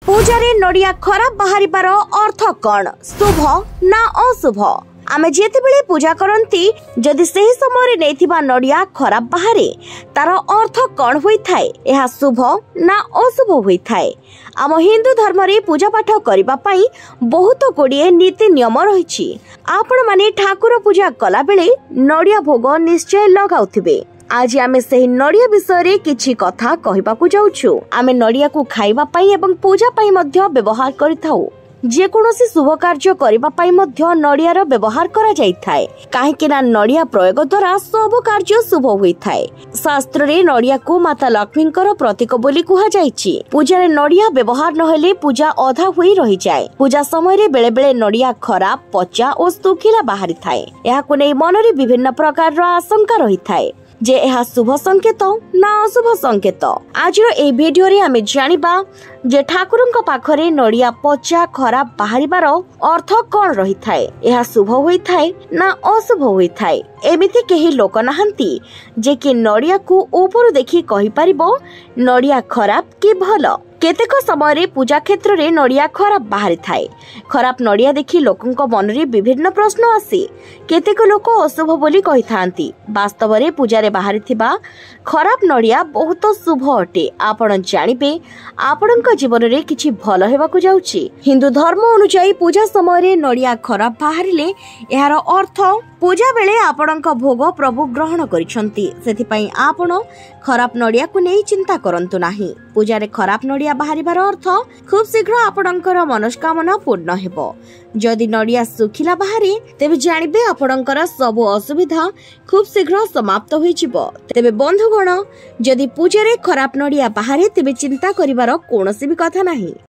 पूजारे नड़िया खराब बाहर अर्थ कौन, शुभ ना अशुभ? आमे जेते बेले पूजा करंती जदि सही समय रे नैथिबा नड़िया खराब बाहरे तार अर्थ कौन होई थाए? एहा शुभ ना अशुभ होई थाए? आम हिंदू धर्म रे पूजा पाठ करिबा पई बहुत गुड़िए नीति नियम रहिछि। आपण माने ठाकुर पूजा कला बेले नड़िया भोग निश्चय लगाउथिबे। आज आमे सही नड़िया विषय रे किछि कथा कहिबाकू जाउछु। आमे नड़िया को खाइबा पई एवं पूजा पई मध्य व्यवहार करिथाउ। जे कोनोसी शुभ कार्य करिबा पई मध्य नड़ियार व्यवहार करा जाय थाए, काहेकि ना नड़िया प्रयोग द्वारा सब कार्य शुभ होई थाए। शास्त्र रे नड़िया को माता लक्ष्मीकर प्रतीक बोली कुहा जायछि। पूजा रे नड़िया व्यवहार नहेले पूजा अधा होई रहि जाय। पूजा समय रे बेले बेले नड़िया खराब, पचा और सुखिला बाहरी थाए। एहाकु नै मन रे विभिन्न प्रकार रो आशंका रहि थाए जे एहा शुभ संकेत ना अशुभ संकेत। आज ए वीडियो रे आमे जानिबा जे ठाकुरंक पाखरे नड़िया पचा खराब बाहरिबार अर्थ कौन रही थाए? एहा शुभ होई थाए ना अशुभ होई थाए? एमिति केही लोक नाहंती जे कि नड़िया को ऊपर देखि कहि परिबो नड़िया खराब कि भलो। केतेक समय रे पूजा क्षेत्र रे नड़िया खराब बाहरी थाए। खराब नड़िया देखि लोकंक मन रे विभिन्न प्रश्न आसे। केतेक लोक अशुभ बोली कहि थांती। वास्तव रे पूजा रे बाहरी थिबा खराब नड़िया बहुत शुभ अटे। आपण जानिबे आपणक जीवन रे किछि भलो हेबाकू जाउछि। हिंदू धर्म अनुसार पूजा समय रे नड़िया खराब बाहरिले एहार अर्थ पूजा बेले आपणक भोग प्रभु ग्रहण करिसंती। सेथि पई आपण खराब नड़िया को नै चिंता करंतु नाही। पूजा रे खराब नड़िया बाहरिबार अर्थ खूब शीघ्र आपणकर मनस्कामना पूर्ण हेबो। जदि नड़िया सुखिला बाहरे तेबे जानिबे आपणकर सब असुविधा खूब शीघ्र समाप्त होई जिवो। तेबे बंधुगण, जदि पूजा रे खराब नड़िया बाहरे तेबे चिंता करिवार कोनोसी भी कथा नाही।